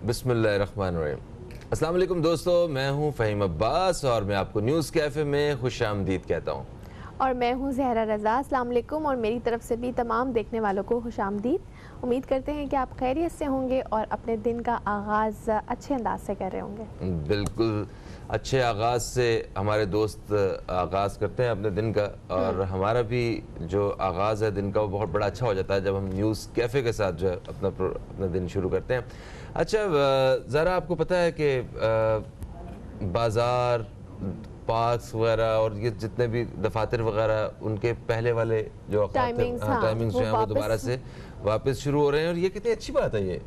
बिस्मिल्लाहिर्रहमानिर्रहीम। अस्सलाम वालेकुम दोस्तों, मैं हूं फ़हीम अब्बास और मैं आपको न्यूज़ कैफ़े में खुशामदीद कहता हूं। और मैं हूं ज़हरा रज़ा। अस्सलाम वालेकुम और मेरी तरफ से भी तमाम देखने वालों को खुशामदीद। उम्मीद करते हैं कि आप खैरियत से होंगे और अपने दिन का आगाज़ अच्छे अंदाज से कर रहे होंगे। बिल्कुल अच्छे आगाज़ से हमारे दोस्त आगाज़ करते हैं अपने दिन का, और हमारा भी जो आगाज़ है दिन का वो बहुत बड़ा अच्छा हो जाता है जब हम न्यूज़ कैफ़े के साथ जो है अपना दिन शुरू करते हैं। अच्छा, ज़रा आपको पता है कि बाज़ार, पार्क्स वगैरह और ये जितने भी दफातर वगैरह उनके पहले वाले जो टाइमिंग्स जो हैं वो दोबारा से वापस शुरू हो रहे हैं, और ये कितनी अच्छी बात है। ये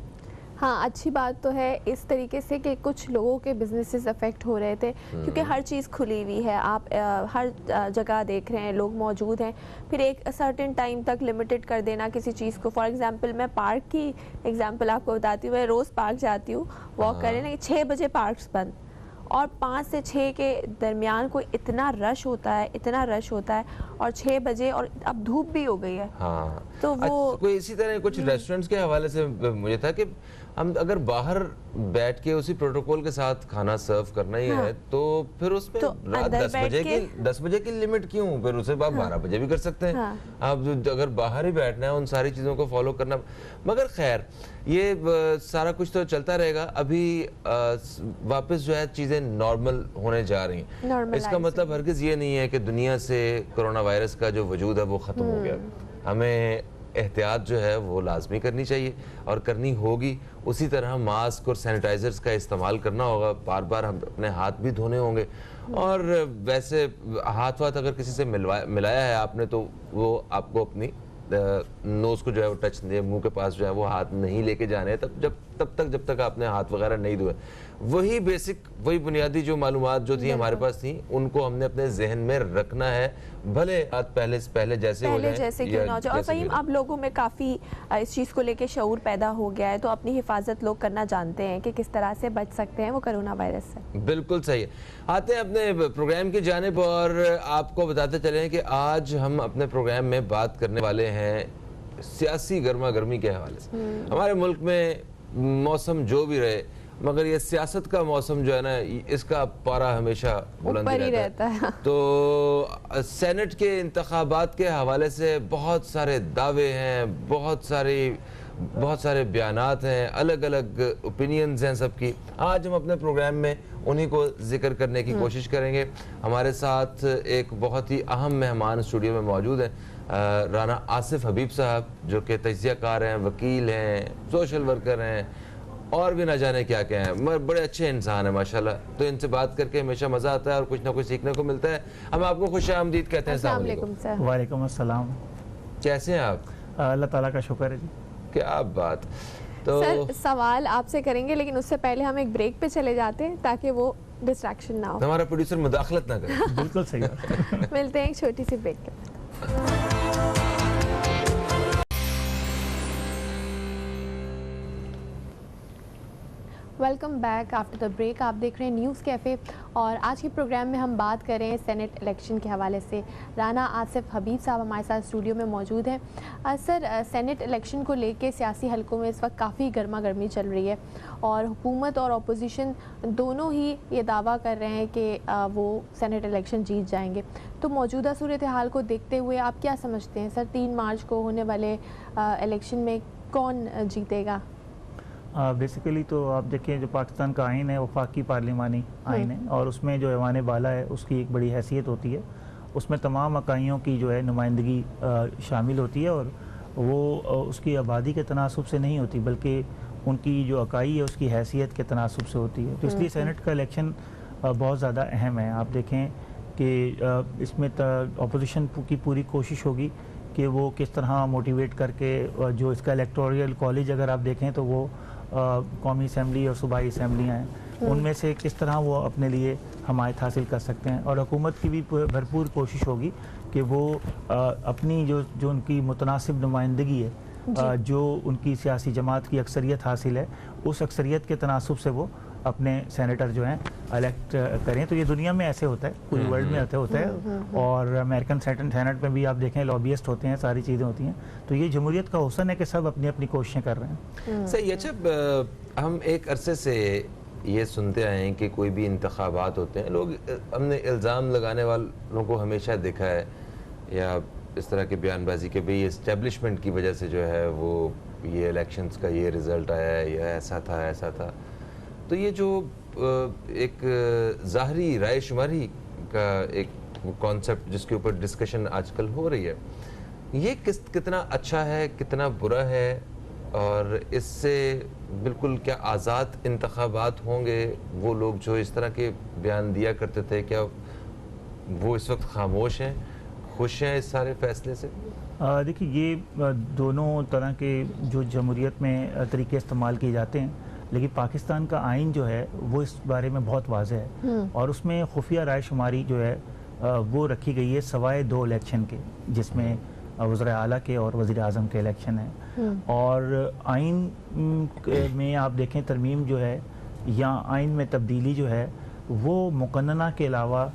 हाँ, अच्छी बात तो है इस तरीके से कि कुछ लोगों के बिजनेसेस अफेक्ट हो रहे थे क्योंकि हर चीज़ खुली हुई है। आप हर जगह देख रहे हैं, लोग मौजूद हैं। फिर एक सर्टेन टाइम तक लिमिटेड कर देना किसी चीज़ को। फॉर एग्जांपल मैं पार्क की एग्जांपल आपको बताती हूँ। मैं रोज़ पार्क जाती हूँ वॉक करने, लेकिन 6 बजे पार्क्स बंद और 5 से 6 के दरमियान कोई इतना रश होता है और 6 बजे और अब धूप भी हो गई है। हाँ, तो वो कोई इसी तरह कुछ रेस्टोरेंट्स के हवाले से मुझे था कि हम अगर बाहर बैठ के उसी प्रोटोकॉल के साथ खाना सर्व करना ही है तो फिर उसमें तो रात 10 बजे की लिमिट क्यों, फिर उसे आप 12 बजे भी कर सकते हैं। आप अगर बाहर ही बैठना है उन सारी चीज़ों को फॉलो करना, मगर खैर ये सारा कुछ तो चलता रहेगा। अभी वापस जो है चीज़ें नॉर्मल होने जा रही हैं। इसका मतलब हरगिज़ ये नहीं है कि दुनिया से कोरोना वायरस का जो वजूद है वो ख़त्म हो गया। हमें एहतियात जो है वो लाजमी करनी चाहिए और करनी होगी। उसी तरह मास्क और सैनिटाइजर्स का इस्तेमाल करना होगा, बार बार हम अपने हाथ भी धोने होंगे। और वैसे हाथ अगर किसी से मिलाया है आपने तो वो आपको अपनी नोज़ को जो है वो टच नहीं, मुंह के पास जो है वो हाथ नहीं लेके जाने हैं जब तक आपने हाथ वगैरह नहीं धोए। वही बुनियादी जो मालूमात जो थी हमारे पास थी उनको हमने अपने जहन में रखना है, भले हाथ पहले जैसे हो जाए। और वहीं अब लोगों में काफ़ी इस चीज़ को लेके शऊर पैदा हो गया है, तो अपनी हिफाजत लोग करना जानते हैं कि किस तरह से बच सकते हैं वो कोरोना वायरस से। बिल्कुल सही है। आते हैं अपने प्रोग्राम की जानिब और आपको बताते चले कि आज हम अपने प्रोग्राम में बात करने वाले हैं सियासी गर्मा गर्मी के हवाले से। हमारे मुल्क में मौसम जो भी रहे, मगर ये सियासत का मौसम जो है ना, इसका पारा हमेशा बुलंद ही रहता है। तो सेनेट के इंतखाबात के हवाले से बहुत सारे दावे हैं, बहुत सारे बयानात हैं, अलग अलग ओपिनियंस हैं सबकी। आज हम अपने प्रोग्राम में उन्हीं को जिक्र करने की कोशिश करेंगे। हमारे साथ एक बहुत ही अहम मेहमान स्टूडियो में मौजूद हैं, राना आसिफ हबीब साहब, जो कि तज्ज़ियाकार हैं, वकील हैं, सोशल वर्कर हैं और भी ना जाने क्या क्या है, मगर बड़े अच्छे इंसान है माशाल्लाह। तो इनसे बात करके हमेशा मज़ा आता है और कुछ ना कुछ सीखने को मिलता है। हम आपको खुशामदीद कहते हैं। अस्सलाम वालेकुम सर। वालेकुम अस्सलाम। कैसे हैं आप? अल्लाह ताला का शुक्र है जी। क्या बात। तो सर सवाल आपसे करेंगे, लेकिन उससे पहले हम एक ब्रेक पे चले जाते हैं ताकि वो डिस्ट्रैक्शन ना हो। हमारा प्रोड्यूसर मुदाखलत ना करे। बिल्कुल सही बात। मिलते हैं एक छोटी सी ब्रेक के बाद। Welcome back after the break. आप देख रहे हैं न्यूज़ कैफ़े और आज के प्रोग्राम में हम बात कर रहे हैं सेनेट इलेक्शन के हवाले से। राना आसिफ हबीब साहब हमारे साथ स्टूडियो में मौजूद हैं। सर, सेनेट इलेक्शन को लेके सियासी हलकों में इस वक्त काफ़ी गर्मा गर्मी चल रही है और हुकूमत और अपोजिशन दोनों ही ये दावा कर रहे हैं कि वो सेनेट इलेक्शन जीत जाएंगे। तो मौजूदा सूरत हाल को देखते हुए आप क्या समझते हैं सर, 3 मार्च को होने वाले इलेक्शन में कौन जीतेगा? बेसिकली तो आप देखें, जो पाकिस्तान का आइन है वफाकी पार्लिमानी आइन है और उसमें जो ऐवान बाला है उसकी एक बड़ी हैसियत होती है। उसमें तमाम अकाइयों की जो है नुमाइंदगी शामिल होती है और वो उसकी आबादी के तनासब से नहीं होती, बल्कि उनकी जो अकाई है उसकी हैसियत के तनासब से होती है। तो इसलिए सेनेट का इलेक्शन बहुत ज़्यादा अहम है। आप देखें कि इसमें अपोजिशन की पूरी कोशिश होगी कि वो किस तरह मोटिवेट करके जो इसका इलेक्टोरियल कॉलेज अगर आप देखें तो वो कौमी असम्बली और सूबाई असम्बलियाँ हैं, उनमें से किस तरह वो अपने लिए हमायत हासिल कर सकते हैं। और हुकूमत की भी भरपूर कोशिश होगी कि वो अपनी जो उनकी मुतनासिब नुमाइंदगी है, जो उनकी सियासी जमात की अक्सरियत हासिल है, उस अक्सरियत के तनासब से वो अपने सेनेटर जो हैं इलेक्ट करें। तो ये दुनिया में ऐसे होता है, पूरी वर्ल्ड में ऐसे होता है, और अमेरिकन सेनेट में भी आप देखें लॉबियस्ट होते हैं, सारी चीज़ें होती हैं। तो ये जमहूरियत का हुस्न है कि सब अपनी अपनी कोशिशें कर रहे हैं। सही। अच्छा, हम एक अरसे से ये सुनते आए हैं कि कोई भी इंतखाबात होते हैं, लोग हमने इल्ज़ाम लगाने वालों को हमेशा देखा है या इस तरह की बयानबाजी के भाई इस्टेब्लिशमेंट की वजह से जो है वो ये इलेक्शंस का ये रिज़ल्ट आया है, या ऐसा था ऐसा था। तो ये जो एक ज़ाहरी रायशुमारी का एक कॉन्सेप्ट जिसके ऊपर डिस्कशन आजकल हो रही है, ये कितना अच्छा है, कितना बुरा है, और इससे बिल्कुल क्या आज़ाद इंतखाबात होंगे? वो लोग जो इस तरह के बयान दिया करते थे, क्या वो इस वक्त खामोश हैं, खुश हैं इस सारे फैसले से? देखिए, ये दोनों तरह के जो जमहूरियत में तरीके इस्तेमाल किए जाते हैं, लेकिन पाकिस्तान का आइन जो है वो इस बारे में बहुत वाज़ेह है, और उसमें खुफिया रायशुमारी जो है वो रखी गई है सवाए 2 इलेक्शन के, जिसमें वज़ीर आला के और वज़ीर आज़म के इलेक्शन हैं। और आइन में आप देखें तरमीम जो है या आइन में तब्दीली जो है वो मुकन्नना के अलावा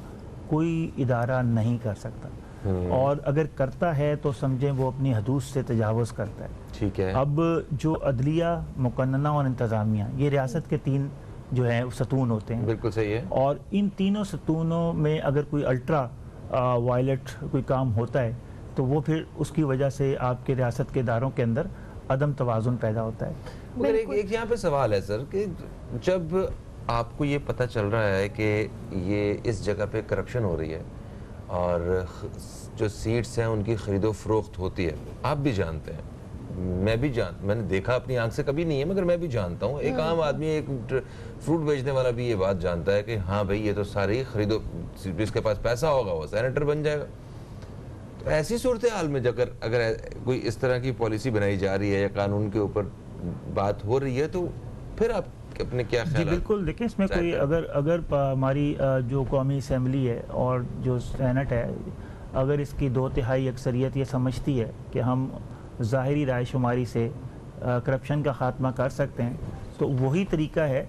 कोई इदारा नहीं कर सकता, और अगर करता है तो समझें वो अपनी हदूद से तजावुज़ करता है। ठीक है। अब जो अदलिया, मुकन्नना और इंतज़ामिया, ये रियासत के 3 जो है सतून होते हैं। बिल्कुल सही है। और इन तीनों सतूनों में अगर कोई अल्ट्रा वायलेट कोई काम होता है तो वो फिर उसकी वजह से आपके रियासत के इदारों के अंदर अदम तवाज़ुन पैदा होता है। मगर एक यहाँ पे सवाल है सर कि जब आपको ये पता चल रहा है कि ये इस जगह पे करप्शन हो रही है और जो सीट्स हैं उनकी खरीदो फरोख्त होती है, आप भी जानते हैं, मैं भी मैंने देखा अपनी आंख से कभी नहीं है, मगर मैं भी जानता हूँ, एक आम आदमी, एक फ्रूट बेचने वाला भी ये बात जानता है कि हाँ भाई ये तो सारी खरीदो, जिसके पास पैसा होगा वो सेनेटर बन जाएगा। तो ऐसी सूरत हाल में अगर कोई इस तरह की पॉलिसी बनाई जा रही है या कानून के ऊपर बात हो रही है, तो फिर आप अपने क्या ख्याल? जी बिल्कुल, देखिए इसमें कोई अगर हमारी जो कौमी असम्बली है और जो सेनेट है, अगर इसकी 2/3 अक्सरियत ये समझती है कि हम ज़ाहिरी रायशुमारी से करप्शन का ख़ात्मा कर सकते हैं, तो वही तरीका है।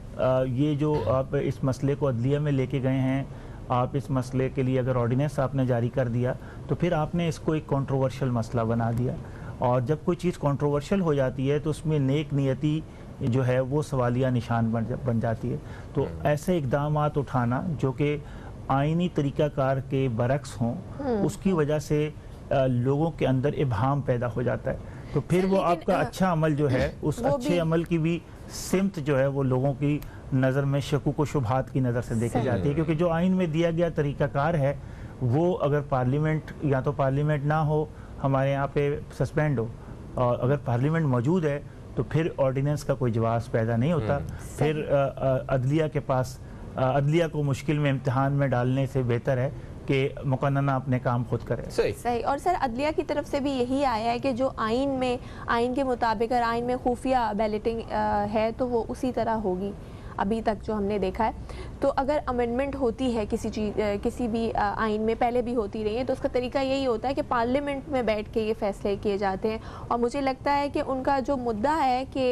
ये जो आप इस मसले को अदलिया में लेके गए हैं, आप इस मसले के लिए अगर ऑर्डिनेंस आपने जारी कर दिया तो फिर आपने इसको एक कंट्रोवर्शियल मसला बना दिया, और जब कोई चीज़ कंट्रोवर्शियल हो जाती है तो उसमें नेक नियति जो है वो सवालिया निशान बन जाती है। तो ऐसे इक़दामात उठाना जो कि आइनी तरीक़ाकार के बरक्स हों, उसकी वजह से लोगों के अंदर इब्हाम पैदा हो जाता है, तो फिर वो आपका अच्छा अमल जो है उस अच्छे अमल की भी सिमत जो है वो लोगों की नज़र में शकूक व शुबहात की नज़र से देखी जाती है। क्योंकि जो आइन में दिया गया तरीक़ाकार है वो अगर पार्लियामेंट, या तो पार्लियामेंट ना हो, हमारे यहाँ पे सस्पेंड हो, और अगर पार्लियामेंट मौजूद है तो फिर ऑर्डिनेंस का कोई जवाब पैदा नहीं होता। फिर अदलिया के पास, अदलिया को मुश्किल में इम्तिहान में डालने से बेहतर है कि मुकन्नना अपने काम खुद करे। सही। और सर अदलिया की तरफ से भी यही आया है कि जो आइन के मुताबिक अगर आइन में खुफिया बैलेटिंग है तो वो उसी तरह होगी अभी तक जो हमने देखा है। तो अगर अमेंडमेंट होती है किसी भी आइन में, पहले भी होती रही है, तो उसका तरीका यही होता है कि पार्लियामेंट में बैठ के ये फैसले किए जाते हैं। और मुझे लगता है कि उनका जो मुद्दा है कि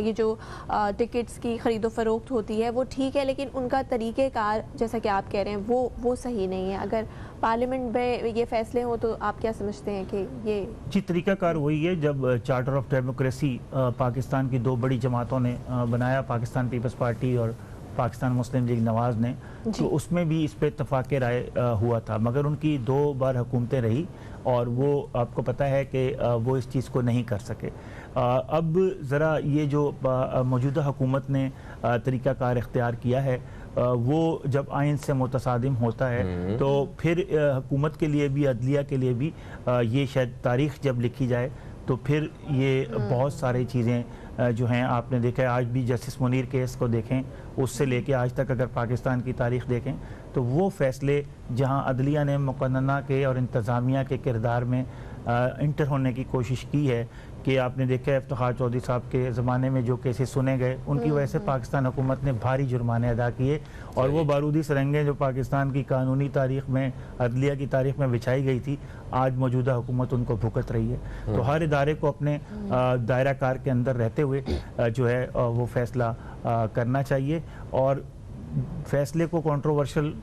ये जो टिकट्स की खरीदो फरोख्त होती है वो ठीक है, लेकिन उनका तरीक़ेकार जैसा कि आप कह रहे हैं वो सही नहीं है। अगर पार्लियामेंट में ये फैसले हों तो आप क्या समझते हैं कि ये जी तरीक़ाकार वही है। जब चार्टर ऑफ डेमोक्रेसी पाकिस्तान की 2 बड़ी जमातों ने बनाया, पाकिस्तान पीपल्स पार्टी और पाकिस्तान मुस्लिम लीग नवाज़ ने, तो उसमें भी इस पर इत्तफ़ाक़ राय हुआ था, मगर उनकी 2 बार हुकूमतें रही और वो आपको पता है कि वो इस चीज़ को नहीं कर सके। अब ज़रा ये जो मौजूदा हुकूमत ने तरीक़ाकार इख्तियार किया है, वो जब आइन से मुतसादिम होता है तो फिर हुकूमत के लिए भी, अदलिया के लिए भी ये शायद तारीख़ जब लिखी जाए तो फिर ये बहुत सारी चीज़ें जो हैं, आपने देखा है आज भी जस्टिस मुनीर केस को देखें, उससे लेके आज तक अगर पाकिस्तान की तारीख़ देखें तो वो फ़ैसले जहां अदलिया ने मुकन्नना के और इंतज़ामिया के किरदार में इंटर होने की कोशिश की है कि आपने देखा है इफ्तिखार चौधरी साहब के ज़माने में जो केसेस सुने गए उनकी वजह से पाकिस्तान हुकूमत ने भारी जुर्माने अदा किए, और वो बारूदी सुरंगें जो पाकिस्तान की कानूनी तारीख में, अदलिया की तारीख में बिछाई गई थी, आज मौजूदा हुकूमत उनको भुगत रही है। तो हर इदारे को अपने दायरा कार के अंदर रहते हुए जो है वो फैसला करना चाहिए, और फैसले को कंट्रोवर्शियल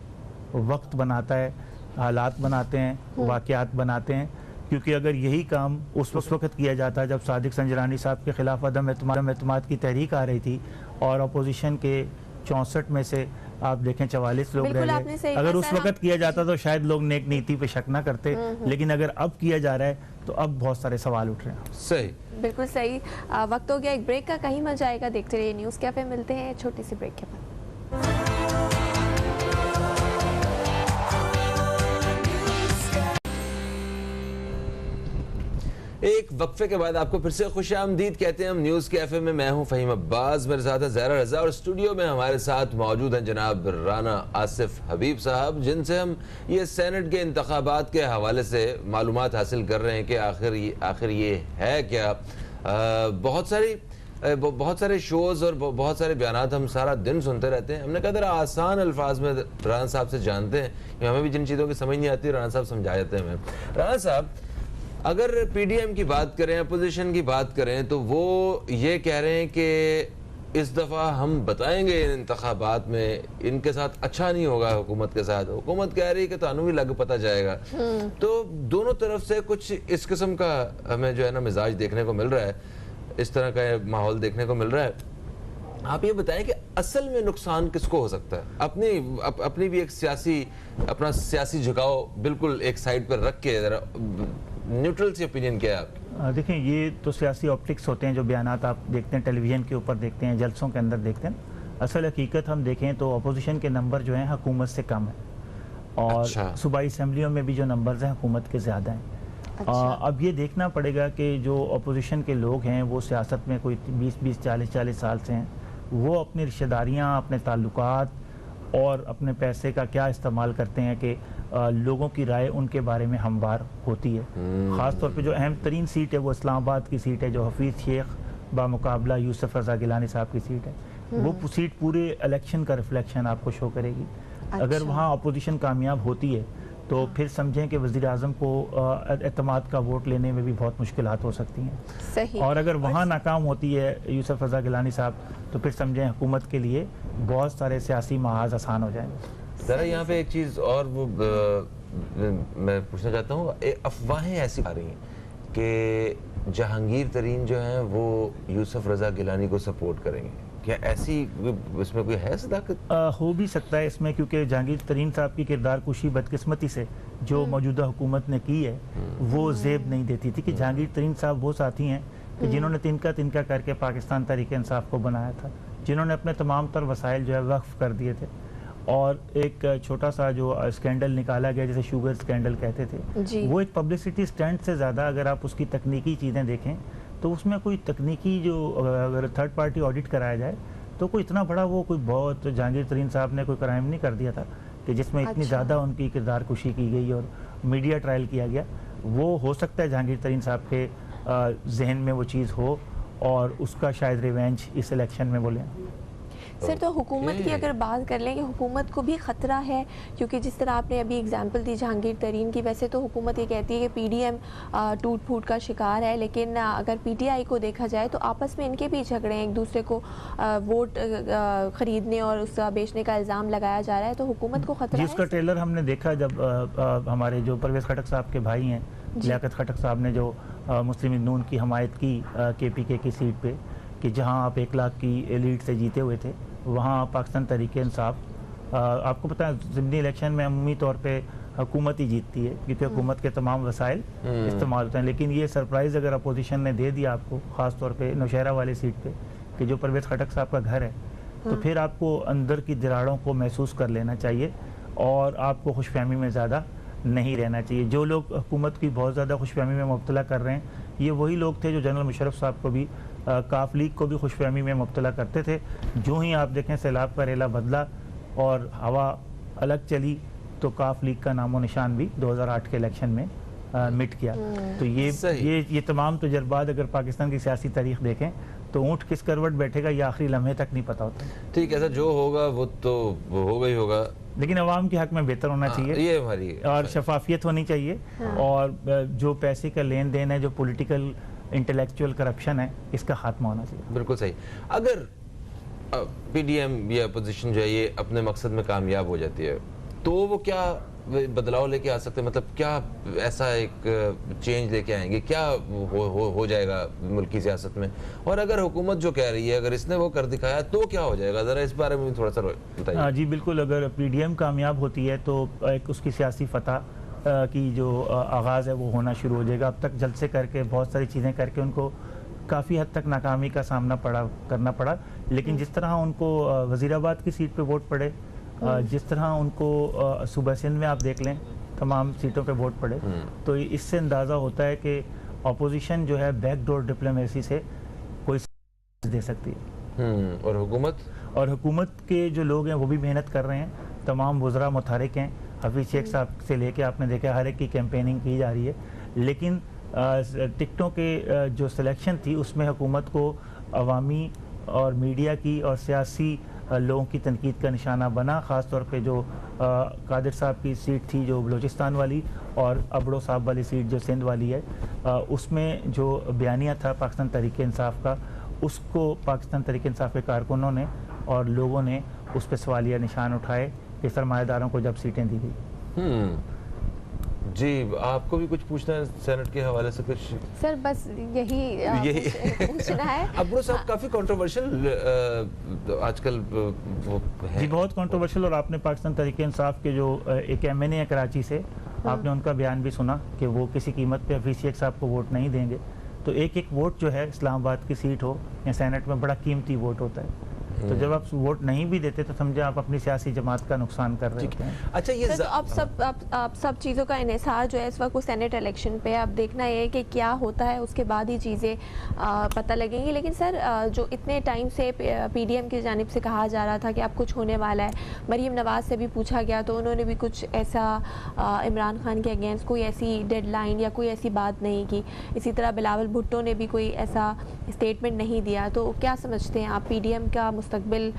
वक्त बनाता है, हालात बनाते हैं, वाक़यात बनाते हैं, क्योंकि अगर यही काम उस वक्त किया जाता जब सादिक संजरानी साहब के खिलाफ अदम एतमाद की तहरीक आ रही थी और अपोजिशन के 64 में से आप देखें 44 लोग रह गए, अगर उस वक्त किया जाता तो शायद लोग नेक नीति पे शक ना करते, लेकिन अगर अब किया जा रहा है तो अब बहुत सारे सवाल उठ रहे हैं। सही, बिल्कुल सही। वक्त हो गया एक ब्रेक का, कहीं मत जाएगा, देखते रहिए न्यूज़ कैफे। मिलते हैं छोटी सी ब्रेक के बाद। एक वक्फे के बाद आपको फिर से खुशामदीद कहते हैं हम न्यूज़ कैफे में। मैं हूं फ़हीम अब्बास, मेरे साथ है ज़हरा रज़ा, और स्टूडियो में हमारे साथ मौजूद हैं जनाब राना आसिफ हबीब साहब, जिनसे हम ये सेनेट के इंतखाबात के हवाले से मालूमात हासिल कर रहे हैं कि आखिर ये है क्या। बहुत सारे शोज़ और बहुत सारे बयानात हम सारा दिन सुनते रहते हैं। हमने कहा जरा आसान अल्फाज में राना साहब से जानते हैं, हमें भी जिन चीज़ों की समझ नहीं आती राना साहब समझा जाते हैं हमें। राना साहब, अगर पीडीएम की बात करें, अपोजिशन की बात करें, तो वो ये कह रहे हैं कि इस दफ़ा हम बताएंगे इन इंतखाबात में इनके साथ अच्छा नहीं होगा हुकूमत के साथ। हुकूमत कह रही है कि तानू भी लग पता जाएगा। तो दोनों तरफ से कुछ इस किस्म का हमें जो है ना मिजाज देखने को मिल रहा है, इस तरह का माहौल देखने को मिल रहा है। आप ये बताएं कि असल में नुकसान किसको हो सकता है? अपनी भी एक अपना सियासी झुकाव बिल्कुल एक साइड पर रख के जरा न्यूट्रल सी ओपिनियन क्या है आपकी? देखें, ये तो सियासी ऑप्टिक्स होते हैं, जो बयानात आप देखते हैं टेलीविज़न के ऊपर देखते हैं, जलसों के अंदर देखते हैं। असल हकीकत हम देखें तो अपोजिशन के नंबर जो हैं हुकूमत से कम है, और सूबाई असम्बलियों में भी जो नंबर्स हैं हुकूमत के ज़्यादा हैं। अब ये देखना पड़ेगा कि जो अपोजिशन के लोग हैं वो सियासत में कोई 20-20, 40-40 साल से हैं, वो अपनी रिश्तेदारियाँ, अपने ताल्लुकात और अपने पैसे का क्या इस्तेमाल करते हैं कि लोगों की राय उनके बारे में हमवार होती है। ख़ास तौर पे जो अहम तरीन सीट है वो इस्लामाबाद की सीट है, जो हफीज़ शेख बामुकाबला यूसुफ रज़ा गिलानी साहब की सीट है। वो सीट पूरे इलेक्शन का रिफ्लेक्शन आपको शो करेगी। अगर वहाँ अपोजिशन कामयाब होती है तो फिर समझें कि वज़ीर आज़म को एतमाद का वोट लेने में भी बहुत मुश्किलात हो सकती हैं। सही। और अगर वहाँ नाकाम होती है यूसुफ रज़ा गिलानी साहब, तो फिर समझें हुकूमत के लिए बहुत सारे सियासी महाज आसान हो जाएंगे। ज़रा यहाँ पे एक चीज़ और वो मैं पूछना चाहता हूँ, अफवाहें ऐसी आ रही हैं कि जहांगीर तरीन जो हैं वो यूसुफ रज़ा गिलानी को सपोर्ट करेंगे, क्या ऐसी इसमें कोई है सदाकत? हो भी सकता है इसमें, क्योंकि जहांगीर तरीन साहब की किरदार कुशी बदकिस्मती से जो मौजूदा हुकूमत ने की है वो जेब नहीं देती थी कि जहांगीर तरीन साहब वो साथी हैं कि जिन्होंने तिनका करके पाकिस्तान तहरीक इंसाफ को बनाया था, जिन्होंने अपने तमाम तर वसाइल जो है वक्फ कर दिए थे, और एक छोटा सा जो स्कैंडल निकाला गया जिसे शुगर स्कैंडल कहते थे, वो एक पब्लिसिटी स्टंट से ज़्यादा अगर आप उसकी तकनीकी चीज़ें देखें तो उसमें कोई तकनीकी जो अगर थर्ड पार्टी ऑडिट कराया जाए तो कोई इतना बड़ा वो कोई बहुत जहांगीर तरीन साहब ने कोई क्राइम नहीं कर दिया था कि जिसमें इतनी ज़्यादा उनकी किरदार कुशी की गई और मीडिया ट्रायल किया गया। वो हो सकता है जहांगीर तरीन साहब के जहन में वो चीज़ हो और उसका शायद रिवेंज इस इलेक्शन में बोलें। सर, तो हुकूमत की अगर बात कर लें कि हुकूमत को भी ख़तरा है, क्योंकि जिस तरह आपने अभी एग्जांपल दी जहांगीर तरीन की, वैसे तो हुकूमत ये कहती है कि पीडीएम टूट फूट का शिकार है, लेकिन अगर पीटीआई को देखा जाए तो आपस में इनके भी झगड़े हैं, एक दूसरे को वोट ख़रीदने और उसका बेचने का इल्ज़ाम लगाया जा रहा है, तो हुकूमत को ख़तरा है। जिसका ट्रेलर हमने देखा जब हमारे जो परवेज़ खटक साहब के भाई हैं लियाकत खटक साहब ने जो मुस्लिम लीग नून की हमायत की केपीके की सीट पे, कि जहां आप 1 लाख की लीड से जीते हुए थे, वहाँ पाकिस्तान तहरीक इंसाफ, आपको पता है ज़िमनी इलेक्शन में अमूमी तौर पे हुकूमत ही जीतती है क्योंकि हुकूमत के तमाम वसाइल इस्तेमाल होते हैं। लेकिन ये सरप्राइज़ अगर अपोजिशन ने दे दिया आपको, ख़ास तौर पे नौशहरा वाली सीट पे कि जो परवेज़ खटक साहब का घर है, तो फिर आपको अंदर की दरारों को महसूस कर लेना चाहिए और आपको खुशफहमी में ज़्यादा नहीं रहना चाहिए। जो लोग हुकूमत की बहुत ज़्यादा खुशफहमी में मुब्तला कर रहे हैं, ये वही लोग थे जो जनरल मुशर्रफ साहब को भी काफ लीग को भी खुशफहमी में मुब्तला करते थे। जो ही आप देखें सैलाब का रेला बदला और हवा अलग चली तो काफ लीग का नामो निशान भी 2008 के इलेक्शन में मिट गया। तो ये तमाम तजर्बात अगर पाकिस्तान की सियासी तारीख देखें तो ऊँट किस करवट बैठेगा ये आखिरी लम्हे तक नहीं पता होता। ठीक, ऐसा जो होगा वो तो होगा ही होगा, लेकिन अवाम के हक में बेहतर होना चाहिए, ये हमारी और शफाफियत होनी चाहिए। और जो पैसे का लेन देन है, जो पॉलिटिकल इंटेलेक्चुअल करप्शन है, इसका खात्मा होना चाहिए। बिल्कुल सही। अगर पीडीएम या अपोजिशन जो है ये अपने मकसद में कामयाब हो जाती है तो वो क्या बदलाव लेके आ सकते हैं? मतलब क्या ऐसा एक चेंज लेके आएंगे? क्या हो जाएगा मुल्क की सियासत में? और अगर हुकूमत जो कह रही है अगर इसने वो कर दिखाया तो क्या हो जाएगा? ज़रा इस बारे में थोड़ा सा बताइए। जी बिल्कुल, अगर पीडीएम कामयाब होती है तो एक उसकी सियासी फतह की जो आगाज़ है वो होना शुरू हो जाएगा। अब तक जलसे करके बहुत सारी चीज़ें करके उनको काफ़ी हद तक नाकामी का सामना करना पड़ा, लेकिन जिस तरह उनको वज़ीराबाद की सीट पे वोट पड़े, जिस तरह उनको सूबा सिंध में आप देख लें तमाम सीटों पे वोट पड़े, तो इससे अंदाज़ा होता है कि अपोजिशन जो है बैकडोर डिप्लोमेसी से कोई दे सकती है। और हुकूमत के जो लोग हैं वो भी मेहनत कर रहे हैं, तमाम वज़रा मुतहरिक हैं। हफीज़ शेख साहब से लेके आपने देखा हर एक की कैंपेनिंग की जा रही है, लेकिन टिकटों के जो सिलेक्शन थी उसमें हुकूमत को अवामी और मीडिया की और सियासी लोगों की तनकीद का निशाना बना। ख़ास तौर पे जो कादिर साहब की सीट थी जो बलूचिस्तान वाली, और अबड़ो साहब वाली सीट जो सिंध वाली है, उसमें जो बयानिया था पाकिस्तान तहरीक इंसाफ का, उसको पाकिस्तान तहरीक इंसाफ के कारकुनों ने और लोगों ने उस पर सवालिया निशान उठाए कि सरमाएदारों को जब सीटें दी गई। जी, आपको भी कुछ पूछना है सेनेट के हवाले से? कुछ सर बस यही पूछना है। अब्रो साहब काफ़ी कंट्रोवर्शियल आजकल वो है। जी बहुत कंट्रोवर्शियल। और आपने पाकिस्तान तहरीक इंसाफ के जो एक एमएनए है कराची से, आपने उनका बयान भी सुना कि वो किसी कीमत पे हफीज़ शेख साहब को वोट नहीं देंगे। तो एक एक वोट जो है इस्लामाबाद की सीट हो या सेनेट में बड़ा कीमती वोट होता है। तो जब आप वोट नहीं भी देते तो समझे आप अपनी सियासी जमात का नुकसान कर रहे हैं। अच्छा, ये तो आप सब चीज़ों का इन्हिसार जो है इस वक्त वो सेनेट इलेक्शन पे अब देखना ये है कि क्या होता है, उसके बाद ही चीज़ें पता लगेंगी। लेकिन सर जो इतने टाइम से पीडीएम की जानिब से कहा जा रहा था कि अब कुछ होने वाला है, मरीम नवाज़ से भी पूछा गया तो उन्होंने भी कुछ ऐसा इमरान खान के अगेंस्ट कोई ऐसी डेडलाइन या कोई ऐसी बात नहीं की। इसी तरह बिलावल भुट्टो ने भी कोई ऐसा स्टेटमेंट नहीं दिया। तो क्या समझते हैं आप, पीडीएम का मुस्तकबिल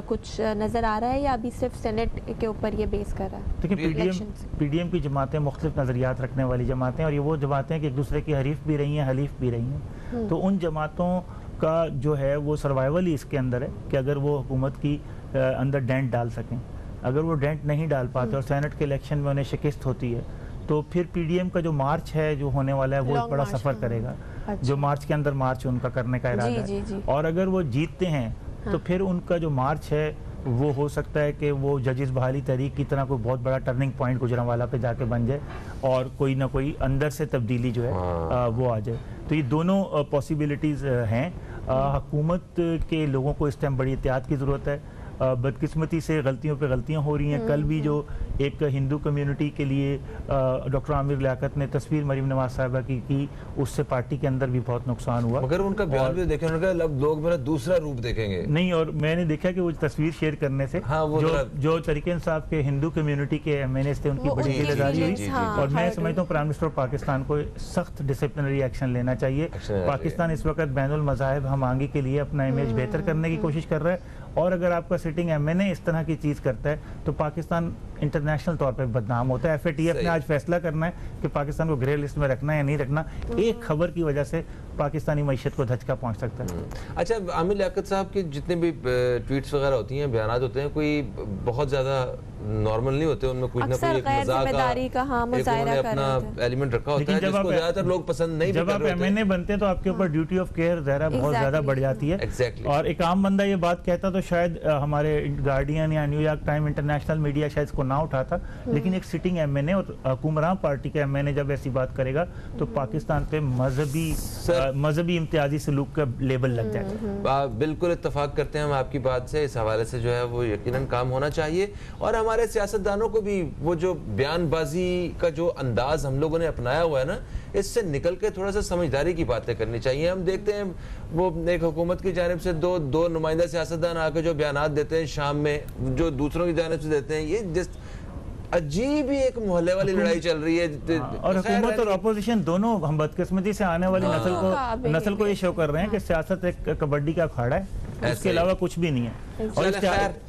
कुछ नज़र आ रहा है या अभी सिर्फ सेनेट के ऊपर ये बेस कर रहा है? देखिए, पीडीएम की जमातें मुख्तलिफ नज़रियात रखने वाली जमातें, और ये वो जमातें कि एक दूसरे की हरीफ भी रही हैं, हलीफ भी रही हैं। तो उन जमातों का जो है वो सर्वाइवल ही इसके अंदर है कि अगर वो हुकूमत की अंदर डेंट डाल सकें। अगर वो डेंट नहीं डाल पाते और सेनेट के इलेक्शन में उन्हें शिकस्त होती है तो फिर पीडीएम का जो मार्च है जो होने वाला है वो एक बड़ा सफ़र करेगा। जो मार्च के अंदर मार्च उनका करने का इरादा है, और अगर वो जीतते हैं तो फिर उनका जो मार्च है वो हो सकता है कि वो जजिस बहाली तहरीक की तरह कोई बहुत बड़ा टर्निंग पॉइंट गुजरांवाला पे जाके बन जाए और कोई ना कोई अंदर से तब्दीली जो है वो आ जाए। तो ये दोनों पॉसिबिलिटीज़ हैं। हुकूमत के लोगों को इस टाइम बड़ी एहतियात की ज़रूरत है। बदकिस्मती से गलतियों पे गलतियां हो रही हैं। कल भी जो एक हिंदू कम्युनिटी के लिए डॉक्टर आमिर लियाकत ने तस्वीर मरीम नवाज साहिबा की उससे पार्टी के अंदर भी बहुत नुकसान हुआ। मगर उनका बयान भी देखें, उन्होंने कहा अब लोग मेरा दूसरा रूप देखेंगे। नहीं, और मैंने देखा कि वो तस्वीर शेयर करने से जो तरीके इंसाफ के हिंदू कम्युनिटी के एमएनए थे उनकी बड़ी दिलदारी हुई। और मैं समझता हूँ प्राइम मिनिस्टर पाकिस्तान को सख्त डिसिप्लिनरी एक्शन लेना चाहिए। पाकिस्तान इस वक्त बैनुल मज़ाहिब हमांगी के लिए अपना इमेज बेहतर करने की कोशिश कर रहा है, और अगर आपका सिटिंग एमएनए इस तरह की चीज़ करता है तो पाकिस्तान इंटरनेशनल तौर पे बदनाम होता है। एफएटीएफ ने आज फैसला करना है कि पाकिस्तान को ग्रे लिस्ट में रखना है या नहीं रखना। एक खबर की वजह से पाकिस्तानी मईशत को धचका पहुंच सकता है। अच्छा, आमिर लियाकत साहब के जितने भी ट्वीट्स वगैरह होती हैं, बयानात होते हैं, कोई बहुत ज़्यादा नॉर्मल नहीं होते, उनमें कुछ ना कोई एक मजाक का अपना एलिमेंट रखा होता है जिसको ज़्यादातर लोग पसंद नहीं। जब आप एमएनए बनते हैं तो आपके ऊपर ड्यूटी ऑफ केयर ज़रा बहुत ज़्यादा बढ़ जाती है। और एक आम बंदा ये बात कहता तो शायद हमारे गार्डियन या न्यूयॉर्क टाइम इंटरनेशनल मीडिया शायद इसको ना उठाता, लेकिन एक सिटिंग एमएनए और हुक्मरान पार्टी के एमएनए जब ऐसी बात करेगा तो पाकिस्तान पे मजहबी इम्तियाजी सलूक का लेबल लग जाता है। बिल्कुल इत्तेफाक करते हैं हम आपकी बात से। इस हवाले से जो है वो यकीनन काम होना चाहिए, और हमारे सियासतदानों को भी वो जो बयानबाजी का जो अंदाज हम लोगों ने अपनाया हुआ है ना, इससे निकल के थोड़ा सा समझदारी की बातें करनी चाहिए। हम देखते हैं वो एक हुकूमत की जानिब से दो नुमाइंदा सियासतदान आकर जो बयानात देते हैं शाम में, जो दूसरों की जानिब से देते हैं, ये अजीब ही एक मोहल्ले वाली लड़ाई चल रही है। और हुकूमत और अपोजिशन दोनों हम बदकिस्मती से आने वाली नस्ल को ये शो कर रहे हैं कि सियासत एक कबड्डी का अखाड़ा है, उसके अलावा कुछ भी नहीं है। और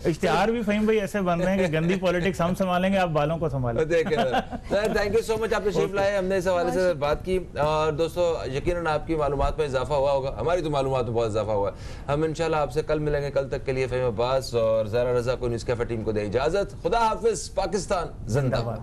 इश्तिहार भी फहीम भाई ऐसे बन रहे हैं कि गंदी पॉलिटिक्स हम संभालेंगे, आप बालों को संभालें। Sir thank you so much, आप तशरीफ लाए, हमने इस हवाले से बात की। और दोस्तों यकीनन आपकी मालूमात में इजाफा हुआ होगा, हमारी तो मालूमात में बहुत इजाफा हुआ है। हम इंशाल्लाह आपसे कल मिलेंगे। कल तक के लिए फहीम अब्बास और ज़हरा रज़ा को न्यूज़ कैफे टीम को दे इजाजत। खुदा हाफिज, पाकिस्तान जिंदाबाद।